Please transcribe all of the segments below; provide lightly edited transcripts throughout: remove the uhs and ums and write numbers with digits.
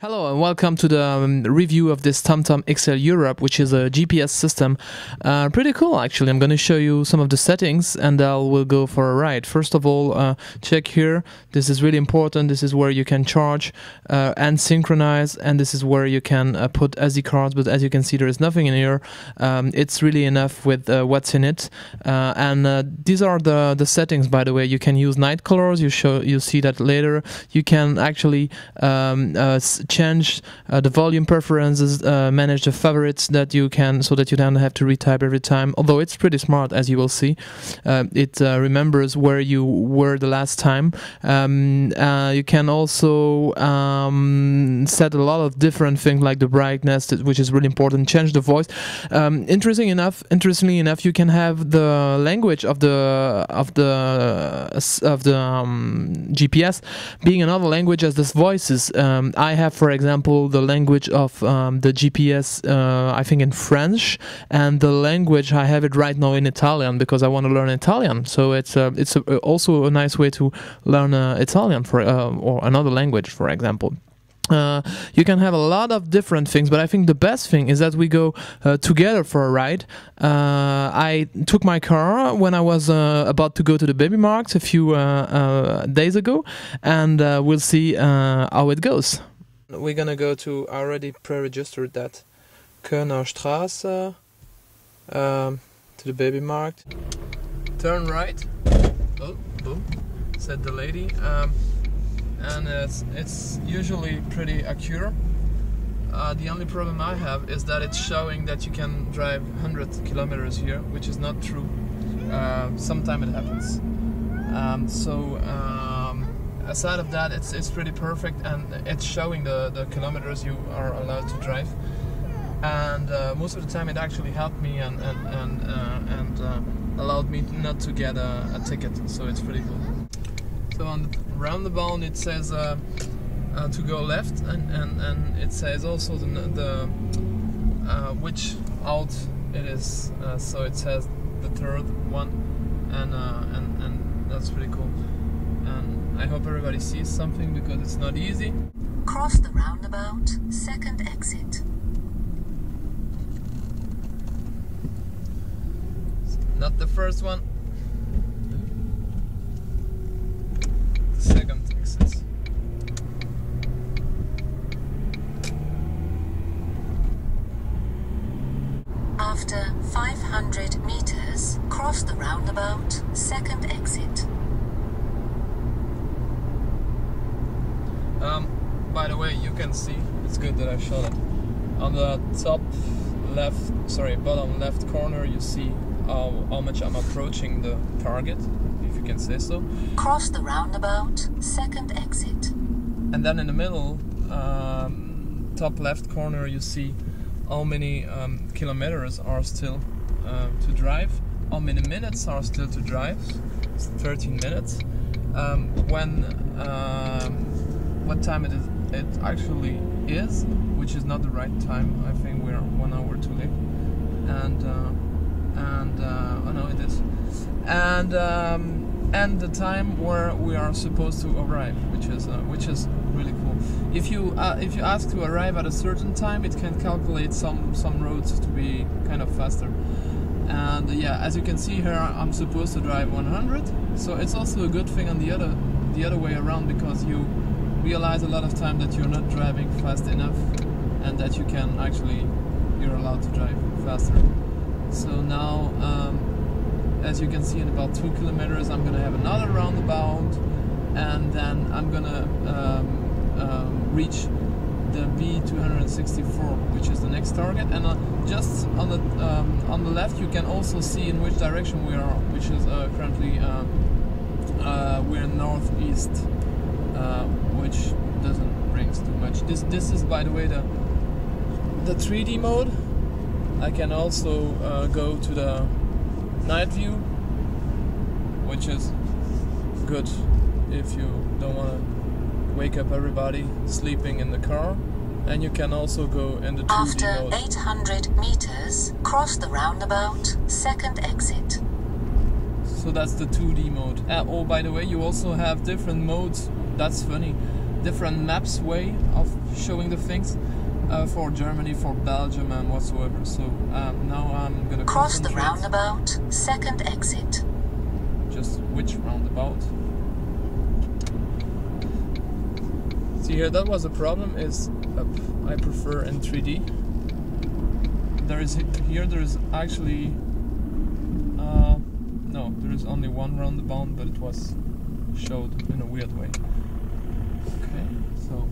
Hello and welcome to the review of this TomTom XL Europe, which is a GPS system. Pretty cool, actually. I'm going to show you some of the settings and we'll go for a ride. First of all, check here. This is really important. This is where you can charge and synchronize, and this is where you can put SD cards, but as you can see there is nothing in here. It's really enough with what's in it. These are the settings, by the way. You can use night colors. You'll see that later. You can actually change the volume preferences, manage the favorites that you can, so that you don't have to retype every time. Although it's pretty smart, as you will see. It remembers where you were the last time. You can also set a lot of different things like the brightness, which is really important. Change the voice. Interestingly enough, you can have the language of the GPS being another language as this voices. I have, for example, the language of the GPS, I think in French, and the language I have it right now in Italian because I want to learn Italian. So it's also a nice way to learn Italian or another language, for example. You can have a lot of different things, but I think the best thing is that we go together for a ride. I took my car when I was about to go to the baby market a few days ago, and we'll see how it goes. We're gonna go to, I already pre-registered that, Kölner Straße, to the baby market. Turn right. Oh, said the lady. And it's usually pretty accurate. The only problem I have is that it's showing that you can drive 100 kilometers here, which is not true. Sometimes it happens. Aside of that, it's pretty perfect, and it's showing the kilometers you are allowed to drive. And most of the time, it actually helped me and allowed me not to get a ticket. So it's pretty cool. So on the roundabout it says to go left, and it says also the which out it is. So it says the third one, and that's pretty cool. And I hope everybody sees something because it's not easy. Cross the roundabout, second exit. Not the first one. Second exit. After 500 meters, cross the roundabout, second exit. By the way, you can see, it's good that I showed it. On the bottom left corner, you see how much I'm approaching the target, if you can say so. Cross the roundabout, second exit. And then in the middle, top left corner, you see how many kilometers are still to drive, how many minutes are still to drive. It's 13 minutes. What time it actually is, which is not the right time. I think we're 1 hour too late. Oh no, it is. And the time where we are supposed to arrive, which is really cool. If you ask to arrive at a certain time, it can calculate some roads to be kind of faster. And yeah, as you can see here, I'm supposed to drive 100. So it's also a good thing on the other way around, because you realize a lot of time that you're not driving fast enough, and that you're allowed to drive faster. So now, as you can see, in about 2 kilometers, I'm gonna have another roundabout, and then I'm gonna reach the B264, which is the next target. And just on the left, you can also see in which direction we are, which is currently we're northeast, which doesn't bring too much. This is, by the way, the 3D mode. I can also go to the night view, which is good if you don't want to wake up everybody sleeping in the car. And you can also go in the 2D After mode. 800 meters, cross the roundabout, second exit. So that's the 2D mode. Oh, by the way, you also have different modes. That's funny. different maps way of showing the things for Germany, for Belgium, and whatsoever. So now I'm gonna cross the roundabout, second exit. Just which roundabout? See here, that was a problem. Is I prefer in 3D. There is actually no, there is only one roundabout, but it was showed in a weird way. Okay, so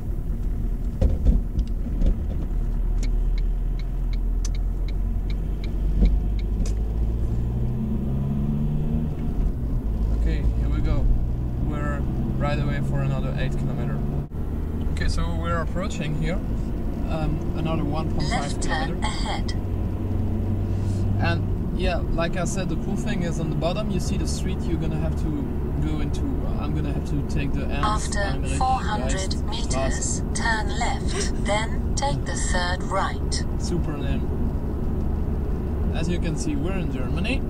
okay, here we go. We're right away for another 8 kilometers. Okay, so we're approaching here another 1.5 left kilometer. turn ahead. And yeah, like I said, the cool thing is on the bottom you see the street you're gonna have to go into. I'm gonna have to take the After 400 meters, turn left, then take the third right. Super name. As you can see, we're in Germany.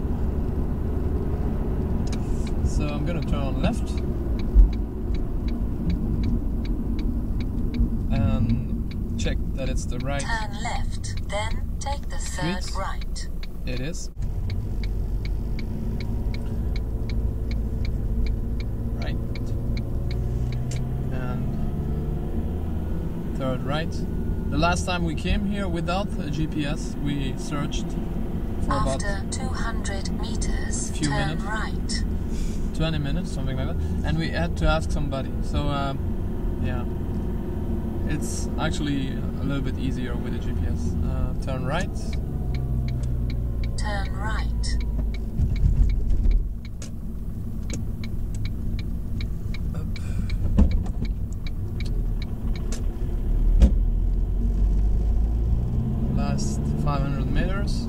So I'm gonna turn left. And check that it's the right. Turn left, then take the third street. right. It is. Right. And third right. The last time we came here without a GPS, we searched for After about 200 meters, few turn minutes. right. 20 minutes, something like that. And we had to ask somebody. So, yeah. It's actually a little bit easier with a GPS. Turn right. Turn right. Up. Last 500 meters.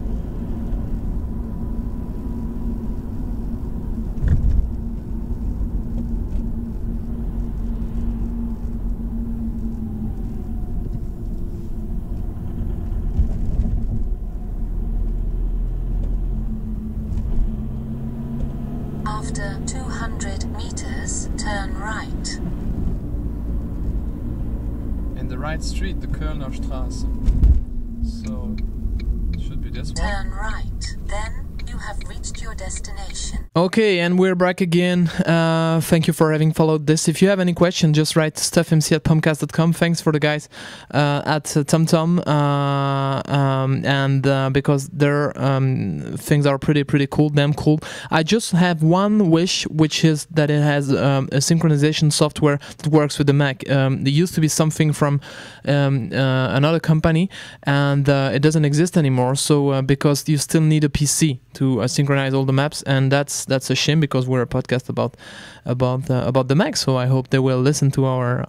After 200 meters, turn right. In the right street, the Kölner Straße. So, it should be this one. Turn right, then you have reached your destination. Okay, and we're back again. Thank you for having followed this. If you have any question, just write stuffmc@pomcast.com. Thanks for the guys at TomTom, and because their things are pretty cool, damn cool. I just have one wish, which is that it has a synchronization software that works with the Mac. There used to be something from another company, and it doesn't exist anymore. So because you still need a PC to synchronize all the maps, and that's a shame because we're a podcast about the Mac. So I hope they will listen to our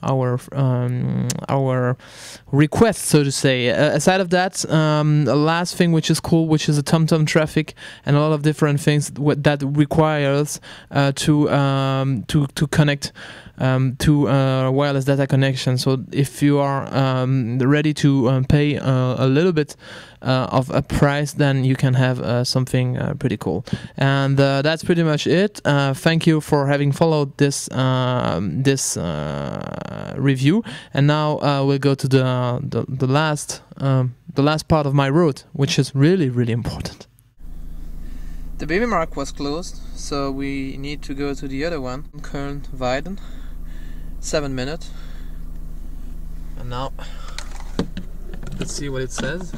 request, so to say. Aside of that, last thing which is cool, which is a TomTom traffic and a lot of different things that requires to connect to wireless data connection. So if you are ready to pay a little bit of a price, then you can have something pretty cool. And that's pretty much it. Thank you for having followed this review. And now we'll go to the last part of my route, which is really important. The baby mark was closed, so we need to go to the other one, Köln-Weiden. 7 minutes. And now let's see what it says.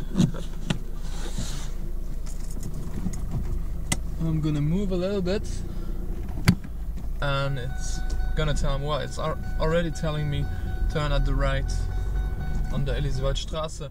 I'm gonna move a little bit, and it's gonna tell me, well, it's already telling me turn at the right on the Elisabethstraße.